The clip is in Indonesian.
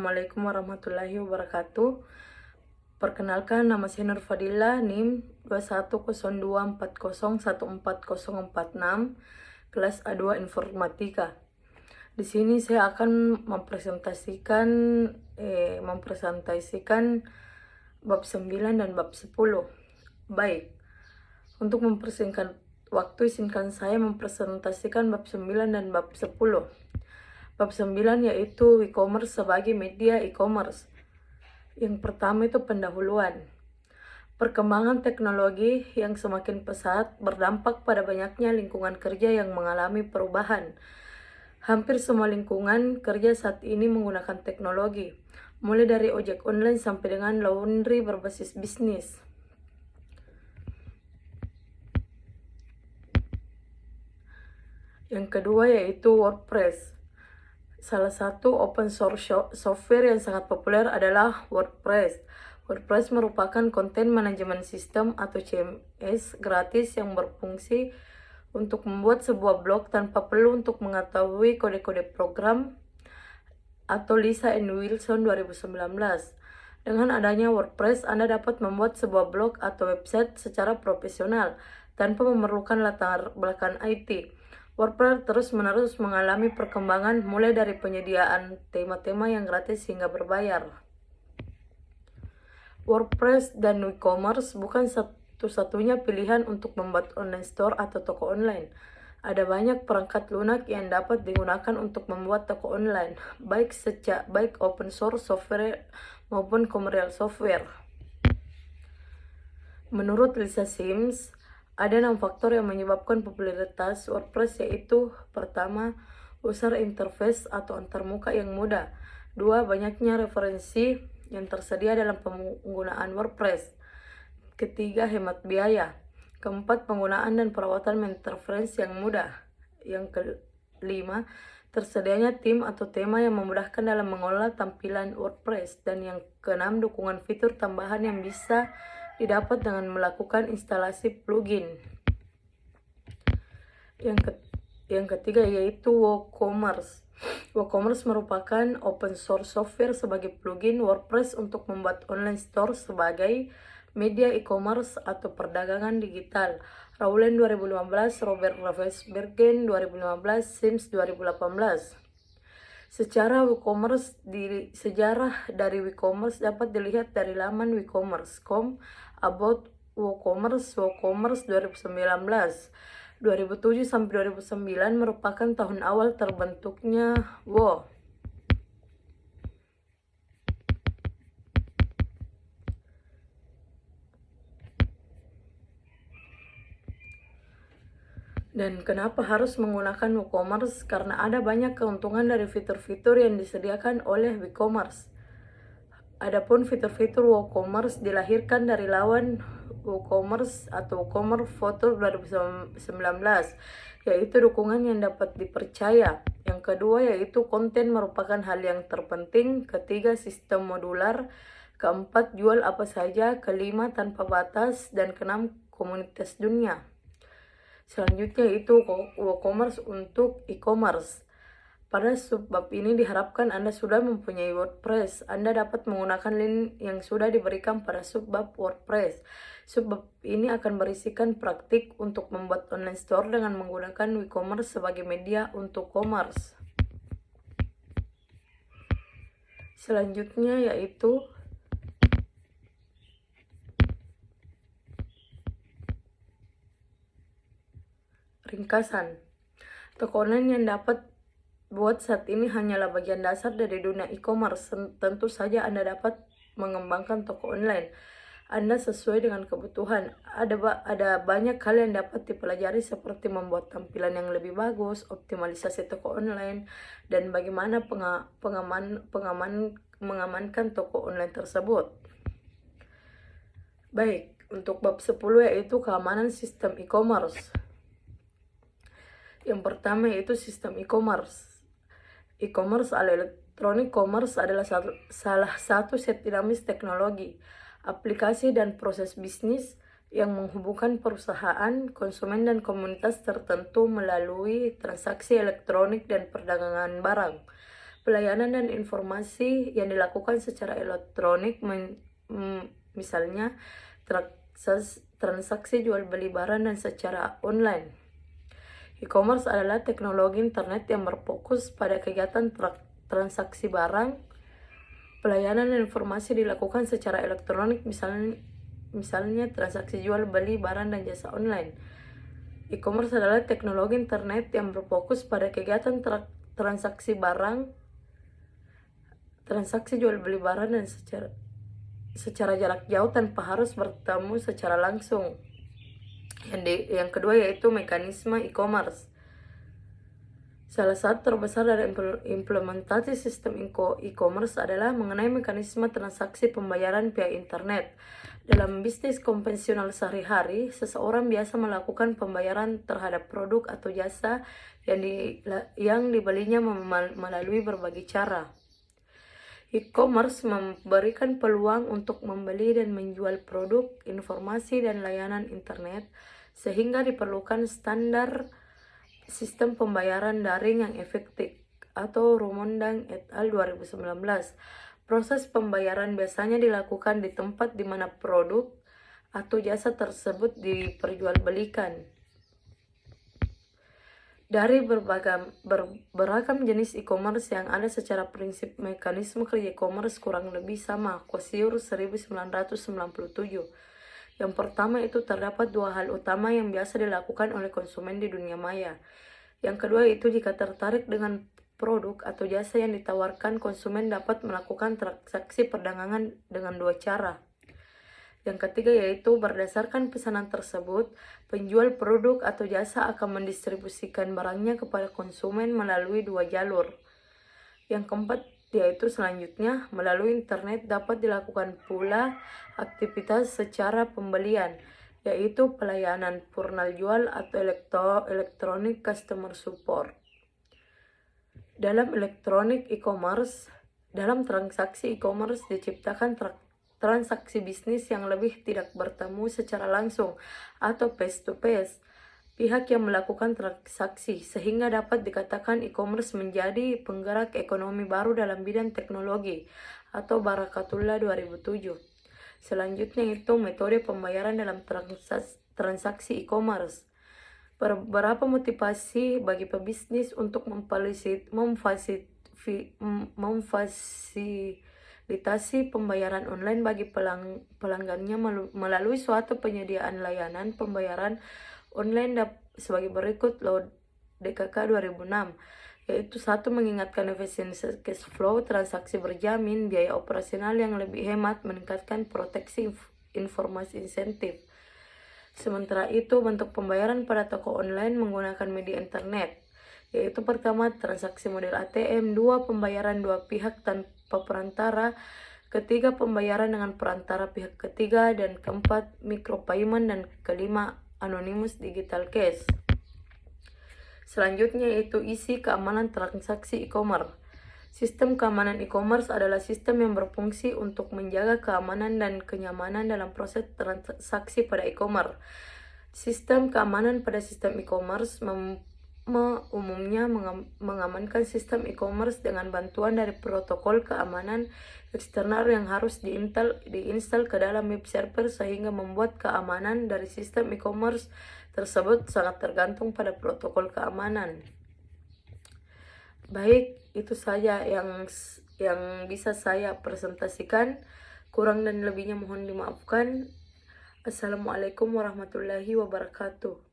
Assalamualaikum warahmatullahi wabarakatuh. Perkenalkan, nama saya Nur Fadila, NIM 210240140406, kelas A2 Informatika. Di sini saya akan mempresentasikan bab 9 dan bab 10. Baik, untuk mempersingkat waktu, izinkan saya mempresentasikan bab 9 dan bab 10. Bab 9 yaitu e-commerce sebagai media e-commerce. Yang pertama itu pendahuluan. Perkembangan teknologi yang semakin pesat berdampak pada banyaknya lingkungan kerja yang mengalami perubahan. Hampir semua lingkungan kerja saat ini menggunakan teknologi, mulai dari ojek online sampai dengan laundry berbasis bisnis. Yang kedua yaitu WordPress. Salah satu open source software yang sangat populer adalah WordPress. WordPress merupakan konten manajemen sistem atau CMS gratis yang berfungsi untuk membuat sebuah blog tanpa perlu untuk mengetahui kode-kode program atau Lisa and Wilson 2019. Dengan adanya WordPress, Anda dapat membuat sebuah blog atau website secara profesional tanpa memerlukan latar belakang IT. WordPress terus-menerus mengalami perkembangan mulai dari penyediaan tema-tema yang gratis hingga berbayar. WordPress dan e-commerce bukan satu-satunya pilihan untuk membuat online store atau toko online. Ada banyak perangkat lunak yang dapat digunakan untuk membuat toko online, baik open source software maupun commercial software. Menurut Lisa Sims, ada 6 faktor yang menyebabkan popularitas WordPress, yaitu: pertama, user interface atau antarmuka yang mudah. 2. Banyaknya referensi yang tersedia dalam penggunaan WordPress. Ketiga, hemat biaya. Keempat, penggunaan dan perawatan interface yang mudah. Yang kelima, tersedianya tim atau tema yang memudahkan dalam mengolah tampilan WordPress. Dan yang keenam, dukungan fitur tambahan yang bisa didapat dengan melakukan instalasi plugin. Yang ketiga yaitu WooCommerce. WooCommerce merupakan open source software sebagai plugin WordPress untuk membuat online store sebagai media e-commerce atau perdagangan digital. Rowland 2015, Robert Ravensbergen 2015, Sims 2018. Sejarah dari WooCommerce dapat dilihat dari laman WooCommerce.com, About WooCommerce, WooCommerce 2019. 2007 sampai 2009 merupakan tahun awal terbentuknya Woo. Dan kenapa harus menggunakan WooCommerce? Karena ada banyak keuntungan dari fitur-fitur yang disediakan oleh WooCommerce. Adapun fitur-fitur WooCommerce dilahirkan dari lawan WooCommerce atau WooCommerce Photo 2019, yaitu dukungan yang dapat dipercaya. Yang kedua yaitu konten merupakan hal yang terpenting. Ketiga, sistem modular. Keempat, jual apa saja. Kelima, tanpa batas. Dan keenam, komunitas dunia. Selanjutnya itu WooCommerce untuk e-commerce. Pada subbab ini diharapkan Anda sudah mempunyai WordPress. Anda dapat menggunakan link yang sudah diberikan pada subbab WordPress. Subbab ini akan berisikan praktik untuk membuat online store dengan menggunakan WooCommerce sebagai media untuk commerce. Selanjutnya yaitu ringkasan. Toko online yang dapat buat saat ini hanyalah bagian dasar dari dunia e-commerce. Tentu saja Anda dapat mengembangkan toko online Anda sesuai dengan kebutuhan. Ada banyak hal yang dapat dipelajari, seperti membuat tampilan yang lebih bagus, optimalisasi toko online, dan bagaimana mengamankan toko online tersebut. Baik, untuk bab 10 yaitu keamanan sistem e-commerce. Yang pertama yaitu sistem e-commerce. E-commerce atau electronic commerce adalah salah satu set dinamis teknologi, aplikasi dan proses bisnis yang menghubungkan perusahaan, konsumen, dan komunitas tertentu melalui transaksi elektronik dan perdagangan barang. Pelayanan dan informasi yang dilakukan secara elektronik, misalnya transaksi jual beli barang dan secara online. E-commerce adalah teknologi internet yang berfokus pada kegiatan transaksi barang. Pelayanan dan informasi dilakukan secara elektronik, misalnya transaksi jual beli barang dan jasa online. E-commerce adalah teknologi internet yang berfokus pada kegiatan transaksi barang, transaksi jual beli barang dan secara jarak jauh tanpa harus bertemu secara langsung. Yang kedua yaitu mekanisme e-commerce. Salah satu terbesar dari implementasi sistem e-commerce adalah mengenai mekanisme transaksi pembayaran via internet. Dalam bisnis konvensional sehari-hari, seseorang biasa melakukan pembayaran terhadap produk atau jasa yang dibelinya melalui berbagai cara. E-commerce memberikan peluang untuk membeli dan menjual produk, informasi, dan layanan internet, sehingga diperlukan standar sistem pembayaran daring yang efektif, atau Rumondang et al. 2019. Proses pembayaran biasanya dilakukan di tempat di mana produk atau jasa tersebut diperjualbelikan. Dari beragam jenis e-commerce yang ada, secara prinsip mekanisme kerja e-commerce kurang lebih sama. Quasseur 1997. Yang pertama itu terdapat dua hal utama yang biasa dilakukan oleh konsumen di dunia maya. Yang kedua itu jika tertarik dengan produk atau jasa yang ditawarkan, konsumen dapat melakukan transaksi perdagangan dengan dua cara. Yang ketiga yaitu berdasarkan pesanan tersebut, penjual produk atau jasa akan mendistribusikan barangnya kepada konsumen melalui dua jalur. Yang keempat yaitu selanjutnya, melalui internet dapat dilakukan pula aktivitas secara pembelian, yaitu pelayanan purnal jual atau electronic customer support. Dalam transaksi e-commerce diciptakan transaksi bisnis yang lebih tidak bertemu secara langsung atau face to face pihak yang melakukan transaksi, sehingga dapat dikatakan e-commerce menjadi penggerak ekonomi baru dalam bidang teknologi, atau Barakatullah 2007. Selanjutnya itu metode pembayaran dalam transaksi e-commerce. Beberapa motivasi bagi pebisnis untuk memfasilitasi pembayaran online bagi pelanggannya melalui suatu penyediaan layanan pembayaran online sebagai berikut loh DKK 2006, yaitu satu, mengingatkan efisiensi cash flow, transaksi berjamin, biaya operasional yang lebih hemat, meningkatkan proteksi informasi insentif. Sementara itu, bentuk pembayaran pada toko online menggunakan media internet, yaitu pertama, transaksi model ATM, dua, pembayaran dua pihak tanpa perantara, ketiga, pembayaran dengan perantara pihak ketiga, dan keempat, micropayment, dan kelima, anonymous digital cash. Selanjutnya yaitu isi keamanan transaksi e-commerce. Sistem keamanan e-commerce adalah sistem yang berfungsi untuk menjaga keamanan dan kenyamanan dalam proses transaksi pada e-commerce. Sistem keamanan pada sistem e-commerce umumnya mengamankan sistem e-commerce dengan bantuan dari protokol keamanan eksternal yang harus diinstal ke dalam web server, sehingga membuat keamanan dari sistem e-commerce tersebut sangat tergantung pada protokol keamanan. Baik, itu saja yang bisa saya presentasikan. Kurang dan lebihnya mohon dimaafkan. Assalamualaikum warahmatullahi wabarakatuh.